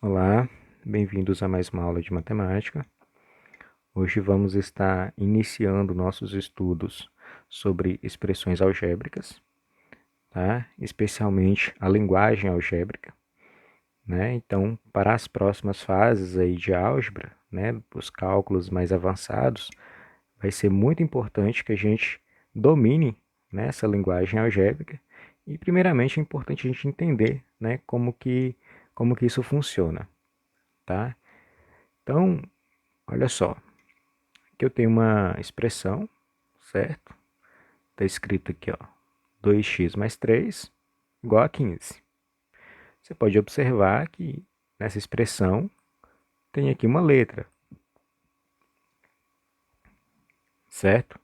Olá, bem-vindos a mais uma aula de matemática. Hoje vamos estar iniciando nossos estudos sobre expressões algébricas, tá? Especialmente a linguagem algébrica, né? Então, para as próximas fases aí de álgebra, né, os cálculos mais avançados, vai ser muito importante que a gente domine, né, essa linguagem algébrica e, primeiramente, é importante a gente entender, né, como que isso funciona, tá? Então, olha só, aqui eu tenho uma expressão, certo? Está escrito aqui, ó, 2x mais 3 igual a 15. Você pode observar que nessa expressão tem aqui uma letra, certo?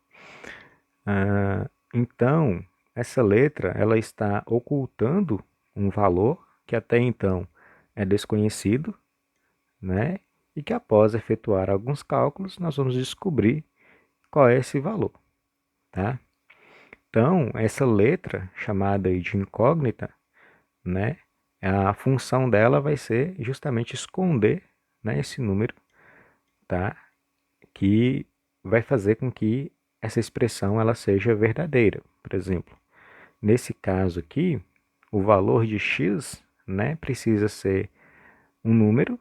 Então, essa letra ela está ocultando um valor que até então é desconhecido, né? E que após efetuar alguns cálculos, nós vamos descobrir qual é esse valor, tá? Então, essa letra, chamada aí de incógnita, né, a função dela vai ser justamente esconder, né, esse número, tá, que vai fazer com que essa expressão ela seja verdadeira. Por exemplo, nesse caso aqui, o valor de x, né, precisa ser um número,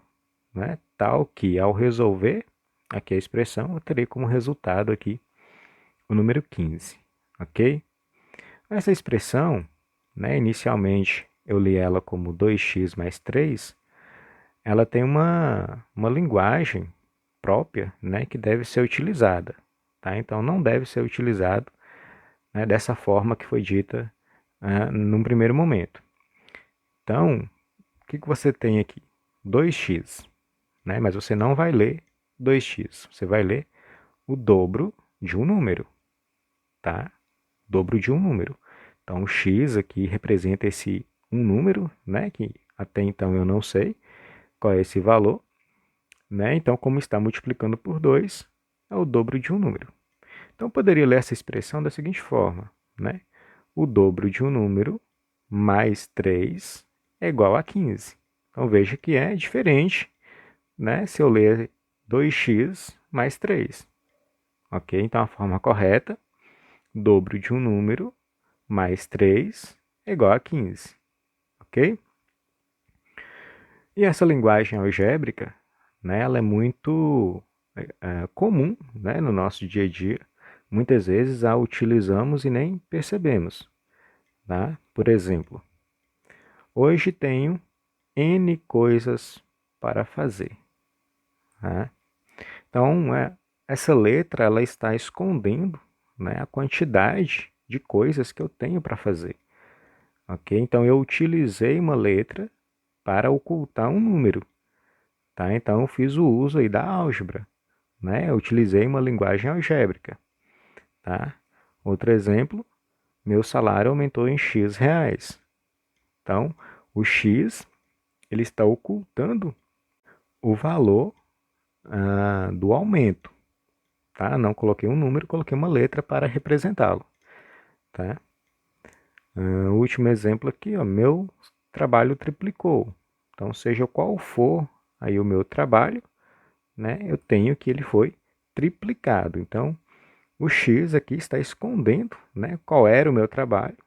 né, tal que ao resolver aqui a expressão, eu terei como resultado aqui o número 15, ok? Essa expressão, né, inicialmente eu li ela como 2x mais 3. Ela tem uma linguagem própria, né, que deve ser utilizada. Tá? Então, não deve ser utilizado, né, dessa forma que foi dita num primeiro momento. Então, o que você tem aqui? 2x, né, mas você não vai ler 2x, você vai ler o dobro de um número, tá? Dobro de um número. Então, o x aqui representa esse um número, né, que até então eu não sei qual é esse valor, né? Então, como está multiplicando por 2, é o dobro de um número. Então, eu poderia ler essa expressão da seguinte forma, né? O dobro de um número mais 3 é igual a 15. Então, veja que é diferente, né? Se eu ler 2x mais 3. Ok? Então, a forma correta, dobro de um número mais 3 é igual a 15. Ok? E essa linguagem algébrica, né, ela é muito comum, né, no nosso dia a dia. Muitas vezes a utilizamos e nem percebemos. Tá? Por exemplo, hoje tenho N coisas para fazer. Tá? Então, essa letra ela está escondendo, né, a quantidade de coisas que eu tenho para fazer. Ok? Então, eu utilizei uma letra para ocultar um número. Tá? Então, eu fiz o uso aí da álgebra. Né? Eu utilizei uma linguagem algébrica. Tá? Outro exemplo, meu salário aumentou em X reais. Então, o X ele está ocultando o valor do aumento. Tá? Não coloquei um número, coloquei uma letra para representá-lo. Tá? O último exemplo aqui, ó, meu trabalho triplicou. Então, seja qual for aí o meu trabalho, né, eu tenho que ele foi triplicado. Então, o X aqui está escondendo, né, qual era o meu trabalho.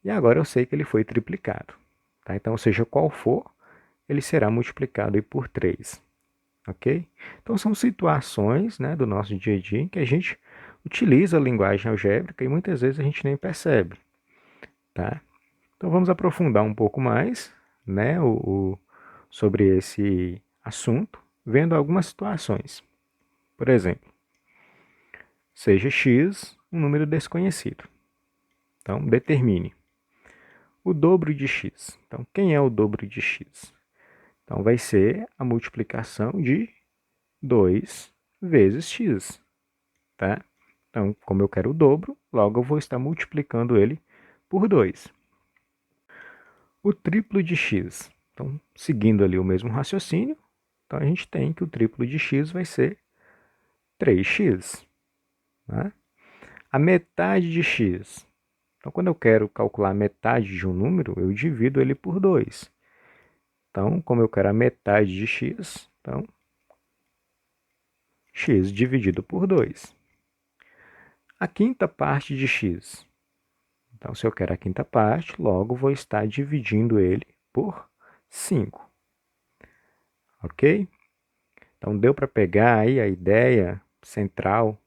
E agora eu sei que ele foi triplicado. Tá? Então, seja qual for, ele será multiplicado aí por 3. Ok? Então, são situações, né, do nosso dia a dia em que a gente utiliza a linguagem algébrica e muitas vezes a gente nem percebe. Tá? Então, vamos aprofundar um pouco mais, né, sobre esse assunto, vendo algumas situações. Por exemplo, seja x um número desconhecido. Então, determine o dobro de x. Então, quem é o dobro de x? Então, vai ser a multiplicação de 2 vezes x, tá? Então, como eu quero o dobro, logo eu vou estar multiplicando ele por 2. O triplo de x. Então, seguindo ali o mesmo raciocínio, então a gente tem que o triplo de x vai ser 3x. Né? A metade de x. Então, quando eu quero calcular a metade de um número, eu divido ele por 2. Então, como eu quero a metade de x, então x dividido por 2. A quinta parte de x. Então, se eu quero a quinta parte, logo vou estar dividindo ele por 5. Ok? Então, deu para pegar aí a ideia central,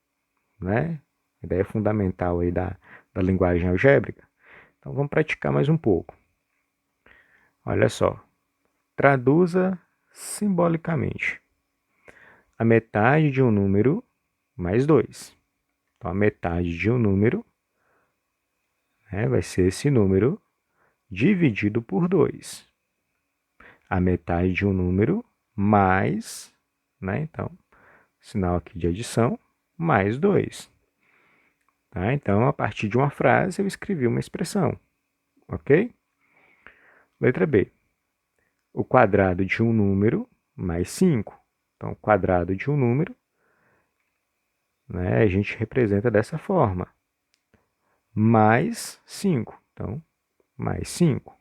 né? A ideia fundamental aí da linguagem algébrica. Então, vamos praticar mais um pouco. Olha só. Traduza simbolicamente. A metade de um número mais 2. Então, a metade de um número, né, vai ser esse número dividido por 2. A metade de um número mais, né, então, sinal aqui de adição, mais 2. Tá? Então, a partir de uma frase, eu escrevi uma expressão. Ok? Letra B. O quadrado de um número mais 5. Então, o quadrado de um número, né, a gente representa dessa forma. Mais 5. Então, mais 5.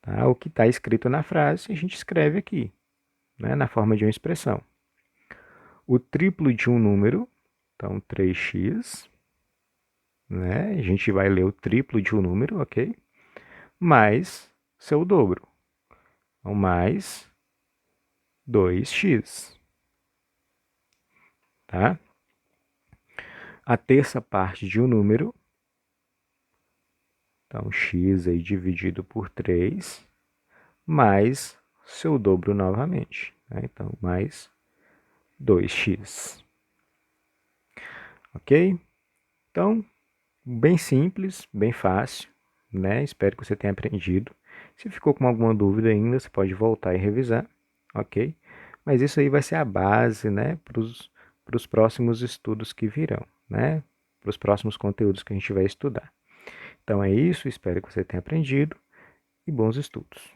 Tá? O que está escrito na frase, a gente escreve aqui, né, na forma de uma expressão. O triplo de um número, então 3x, né? A gente vai ler o triplo de um número, ok? Mais seu dobro. Então, mais 2x. Tá? A terça parte de um número, então x aí dividido por 3, mais seu dobro novamente. Né? Então, mais 2x. Ok? Então, bem simples, bem fácil, né? Espero que você tenha aprendido. Se ficou com alguma dúvida ainda, você pode voltar e revisar, ok? Mas isso aí vai ser a base, né, para os próximos estudos que virão, né? Para os próximos conteúdos que a gente vai estudar. Então é isso, espero que você tenha aprendido e bons estudos.